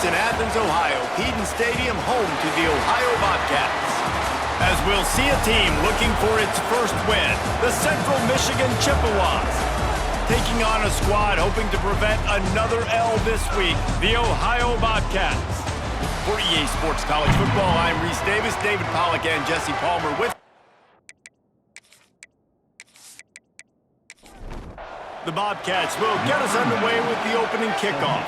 in Athens, Ohio, Peden Stadium, home to the Ohio Bobcats. As we'll see a team looking for its first win, the Central Michigan Chippewas. Taking on a squad hoping to prevent another L this week, the Ohio Bobcats. For EA Sports College Football, I'm Reese Davis, David Pollack, and Jesse Palmer with the Bobcats will get us underway with the opening kickoff.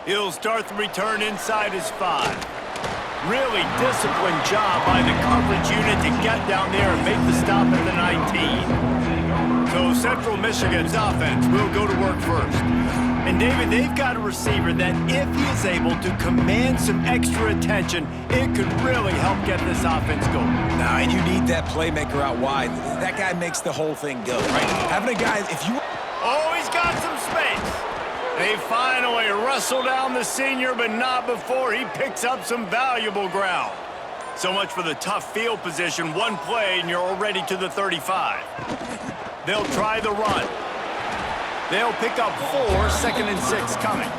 He'll start the return inside his 5. Really disciplined job by the coverage unit to get down there and make the stop at the 19. So Central Michigan's offense will go to work first. And David, they've got a receiver that if he is able to command some extra attention, it could really help get this offense going. Nah, and you need that playmaker out wide. That guy makes the whole thing go, right? Having a guy, if you... Oh, he's got some space. They finally wrestle down the senior, but not before he picks up some valuable ground. So much for the tough field position. One play, and you're already to the 35. They'll try the run. They'll pick up 4, 2nd and 6 coming.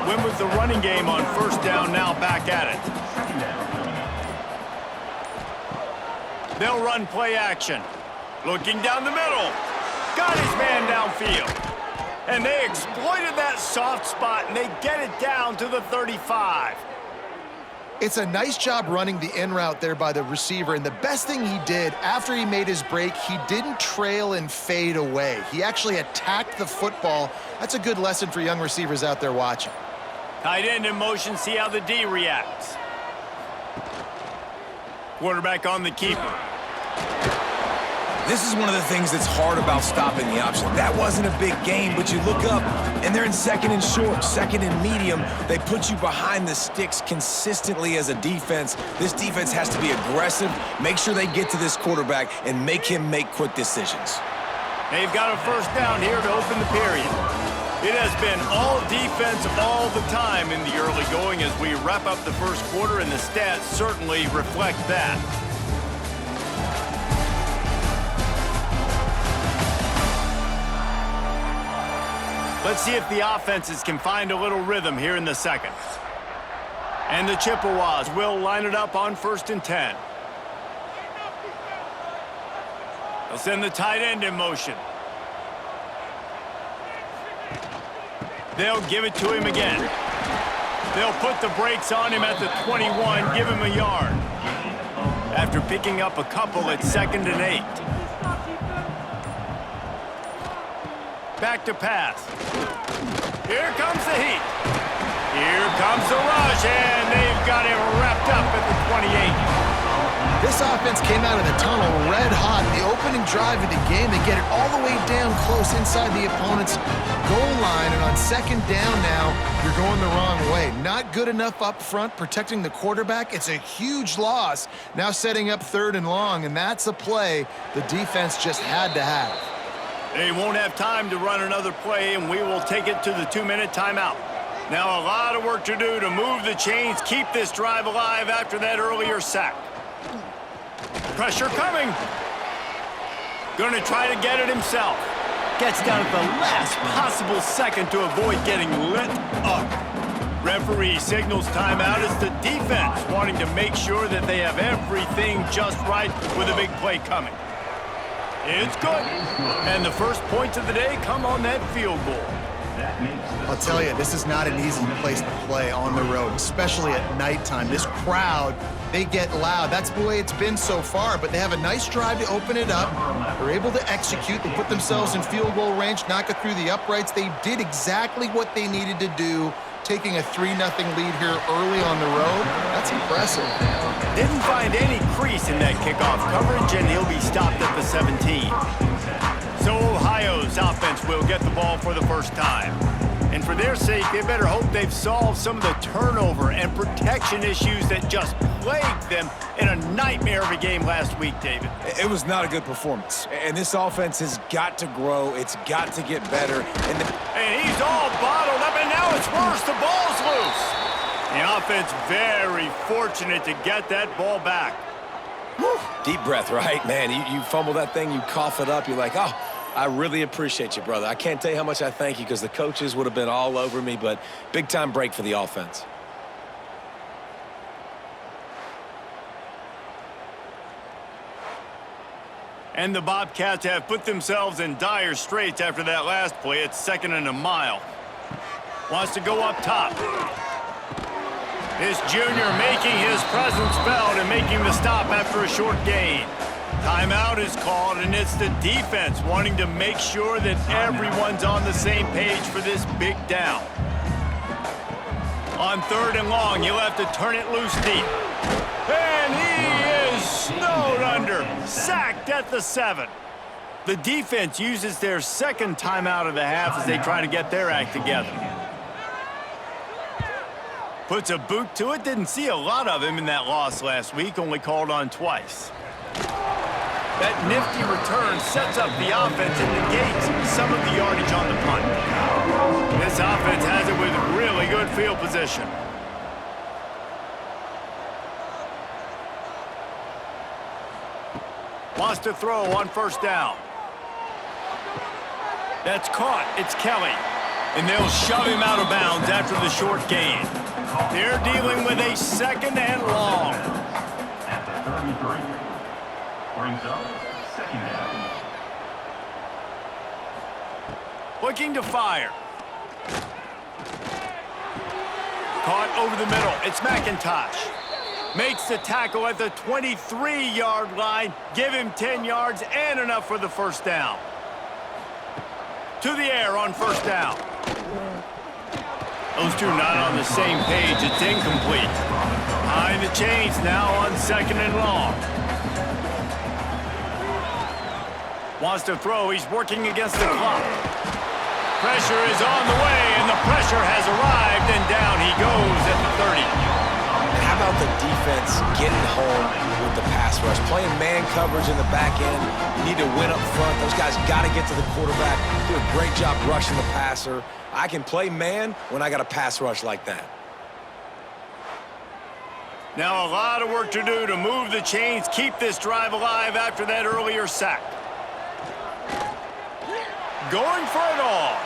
Win with the running game on first down, now back at it. They'll run play action. Looking down the middle. Got his man downfield. And they exploited that soft spot, and they get it down to the 35. It's a nice job running the in route there by the receiver, and the best thing he did after he made his break, he didn't trail and fade away. He actually attacked the football. That's a good lesson for young receivers out there watching. Tight end in motion, see how the D reacts. Quarterback on the keeper. This is one of the things that's hard about stopping the option. That wasn't a big gain, but you look up, and they're in 2nd and short, 2nd and medium. They put you behind the sticks consistently as a defense. This defense has to be aggressive, make sure they get to this quarterback, and make him make quick decisions. They've got a first down here to open the period. It has been all defense all the time in the early going as we wrap up the first quarter, and the stats certainly reflect that. Let's see if the offenses can find a little rhythm here in the second. And the Chippewas will line it up on 1st and 10. They'll send the tight end in motion. They'll give it to him again. They'll put the brakes on him at the 21, give him a yard. After picking up a couple at 2nd and 8. Back to pass. Here comes the heat. Here comes the rush, and they've got him wrapped up at the 28. This offense came out of the tunnel red hot. The opening drive of the game, they get it all the way down close inside the opponent's goal line, and on 2nd down now, you're going the wrong way. Not good enough up front protecting the quarterback. It's a huge loss. Now setting up 3rd and long, and that's a play the defense just had to have. They won't have time to run another play, and we will take it to the 2-minute timeout. Now a lot of work to do to move the chains, keep this drive alive after that earlier sack. Pressure coming. Going to try to get it himself. Gets down at the last possible second to avoid getting lit up. Referee signals timeout as the defense wanting to make sure that they have everything just right with a big play coming. It's good. And the first points of the day come on that field goal. I'll tell you, this is not an easy place to play on the road, especially at nighttime. This crowd, they get loud. That's the way it's been so far, but they have a nice drive to open it up. They're able to execute. They put themselves in field goal range, knock it through the uprights. They did exactly what they needed to do, taking a 3-0 lead here early on the road. That's impressive. Didn't find any crease in that kickoff coverage, and he'll be stopped at the 17. So Ohio's offense will get the ball for the first time. And for their sake, they better hope they've solved some of the turnover and protection issues that just plagued them in a nightmare of a game last week, David. It was not a good performance. And this offense has got to grow. It's got to get better. And he's all bottled up, and now it's worse. The ball's loose. The offense very fortunate to get that ball back. Whew. Deep breath, right? Man, you fumble that thing, you cough it up, you're like, oh, I really appreciate you, brother. I can't tell you how much I thank you because the coaches would have been all over me, but big-time break for the offense. And the Bobcats have put themselves in dire straits after that last play. It's 2nd and a mile. Wants to go up top. This junior making his presence felt and making the stop after a short gain. Timeout is called, and it's the defense wanting to make sure that everyone's on the same page for this big down. On 3rd and long, you'll have to turn it loose deep. And he is snowed under, sacked at the 7. The defense uses their 2nd timeout of the half as they try to get their act together. Puts a boot to it. Didn't see a lot of him in that loss last week, only called on twice. That nifty return sets up the offense and negates some of the yardage on the punt. This offense has it with really good field position. Wants to throw on 1st down. That's caught. It's Kelly. And they'll shove him out of bounds after the short gain. They're dealing with a 2nd and long. At the 33. Brings up 2nd down. Looking to fire. Caught over the middle. It's McIntosh. Makes the tackle at the 23-yard line. Give him 10 yards and enough for the 1st down. To the air on 1st down. Those two not on the same page. It's incomplete. Behind the chains now on 2nd and long. Wants to throw. He's working against the clock. Pressure is on the way, and the pressure has arrived, and down he goes at the 30. And how about the defense getting home with the pass rush? Playing man coverage in the back end. You need to win up front. Those guys got to get to the quarterback. Do a great job rushing the passer. I can play man when I got a pass rush like that. Now a lot of work to do to move the chains, keep this drive alive after that earlier sack. Going for it all.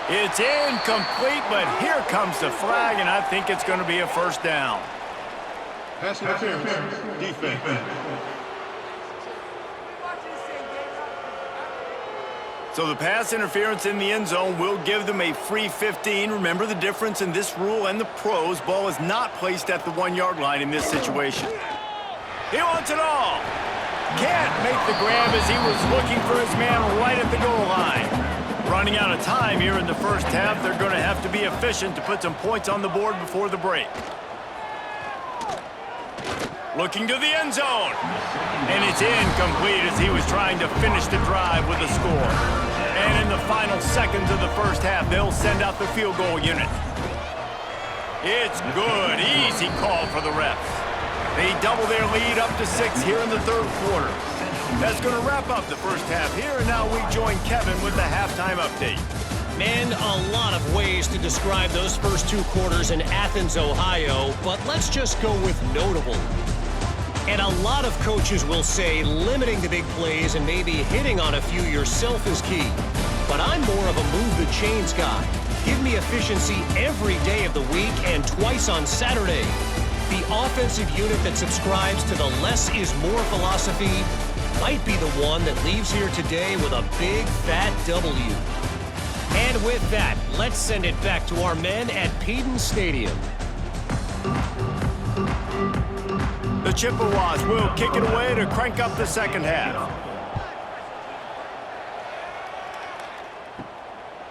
It's incomplete, but here comes the flag, and I think it's going to be a 1st down. Pass interference, defense. So the pass interference in the end zone will give them a free 15. Remember the difference in this rule and the pros. Ball is not placed at the 1-yard line in this situation. He wants it all. Can't make the grab as he was looking for his man right at the goal line. Running out of time here in the 1st half. They're going to have to be efficient to put some points on the board before the break. Looking to the end zone. And it's incomplete as he was trying to finish the drive with a score. And in the final seconds of the 1st half, they'll send out the field goal unit. It's good. Easy call for the refs. They double their lead up to 6 here in the 3rd quarter. That's going to wrap up the 1st half here, and now we join Kevin with the halftime update. Man, a lot of ways to describe those first 2 quarters in Athens, Ohio, but let's just go with notable. And a lot of coaches will say limiting the big plays and maybe hitting on a few yourself is key. But I'm more of a move the chains guy. Give me efficiency every day of the week and twice on Saturday. The offensive unit that subscribes to the less is more philosophy might be the one that leaves here today with a big fat W. And with that, let's send it back to our men at Peden Stadium. The Chippewas will kick it away to crank up the 2nd half.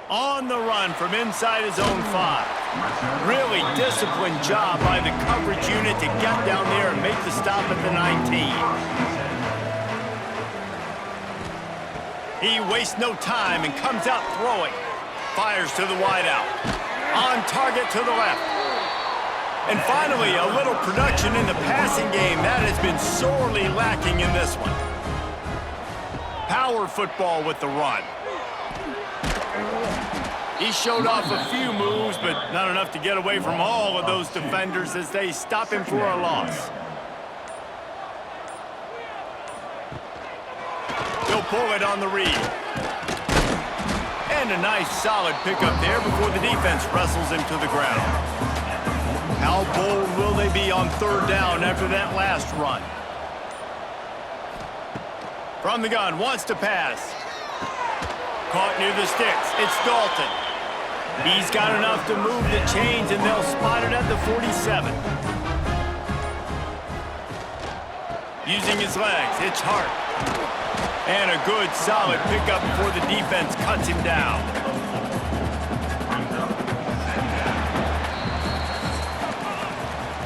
On the run from inside his own 5. Really disciplined job by the coverage unit to get down there and make the stop at the 19. He wastes no time and comes out throwing. Fires to the wideout. On target to the left. And finally, a little production in the passing game. That has been sorely lacking in this one. Power football with the run. He showed off a few moves, but not enough to get away from all of those defenders as they stop him for a loss. He'll pull it on the read. And a nice solid pickup there before the defense wrestles him to the ground. How bold will they be on third down after that last run? From the gun, wants to pass. Caught near the sticks. It's Dalton. He's got enough to move the chains, and they'll spot it at the 47. Using his legs, it's Hart. And a good, solid pickup before the defense cuts him down.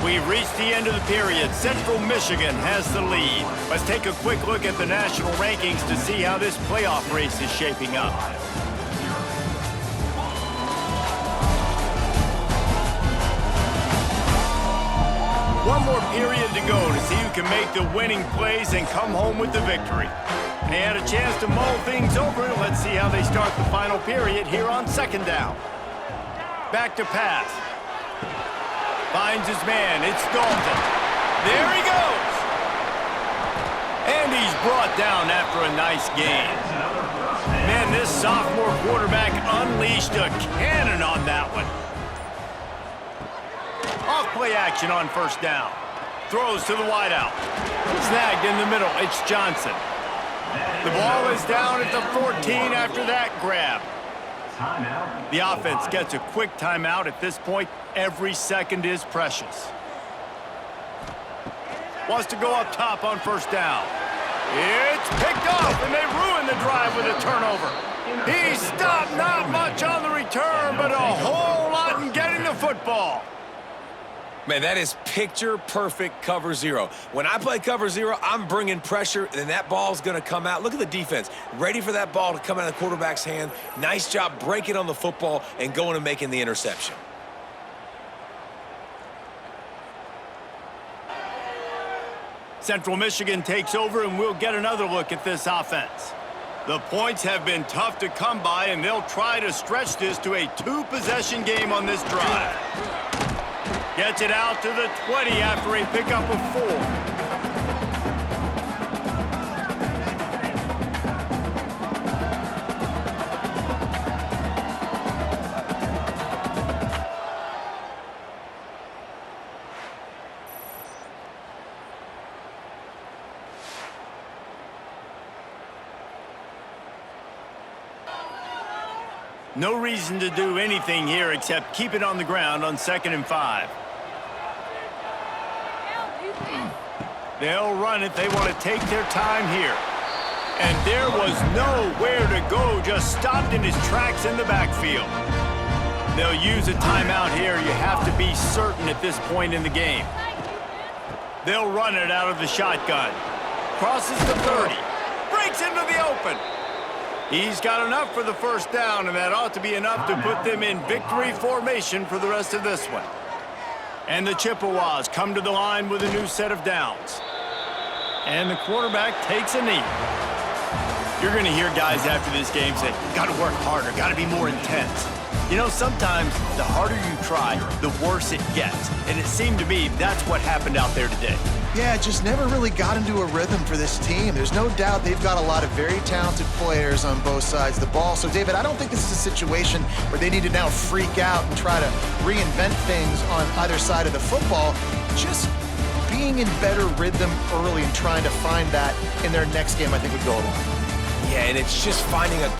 We've reached the end of the period. Central Michigan has the lead. Let's take a quick look at the national rankings to see how this playoff race is shaping up. One more period to go to see who can make the winning plays and come home with the victory. They had a chance to mull things over. Let's see how they start the final period here on second down. Back to pass. Finds his man. It's Dalton. There he goes. And he's brought down after a nice gain. Man, this sophomore quarterback unleashed a cannon on that one. Off play action on first down. Throws to the wideout. Snagged in the middle. It's Johnson. The ball is down at the 14 after that grab. The offense gets a quick timeout. At this point, every second is precious. Wants to go up top on first down. It's picked off, and they ruin the drive with a turnover. He stopped not much on the return, but a whole lot in getting the football. Man, that is picture-perfect cover zero. When I play cover zero, I'm bringing pressure, and that ball's going to come out. Look at the defense. Ready for that ball to come out of the quarterback's hand. Nice job breaking on the football and going and making the interception. Central Michigan takes over, and we'll get another look at this offense. The points have been tough to come by, and they'll try to stretch this to a two-possession game on this drive. Gets it out to the 20 after a pickup of 4. No reason to do anything here except keep it on the ground on 2nd and 5. They'll run it. They want to take their time here. And there was nowhere to go, just stopped in his tracks in the backfield. They'll use a timeout here. You have to be certain at this point in the game. They'll run it out of the shotgun. Crosses the 30. Breaks into the open. He's got enough for the first down, and that ought to be enough to put them in victory formation for the rest of this one. And the Chippewas come to the line with a new set of downs. And the quarterback takes a knee. You're going to hear guys after this game say, got to work harder, got to be more intense. You know, sometimes the harder you try, the worse it gets. And it seemed to me that's what happened out there today. Yeah, it just never really got into a rhythm for this team. There's no doubt they've got a lot of very talented players on both sides of the ball. So, David, I don't think this is a situation where they need to now freak out and try to reinvent things on either side of the football. Just being in better rhythm early and trying to find that in their next game, I think would go a long way. Yeah, and it's just finding a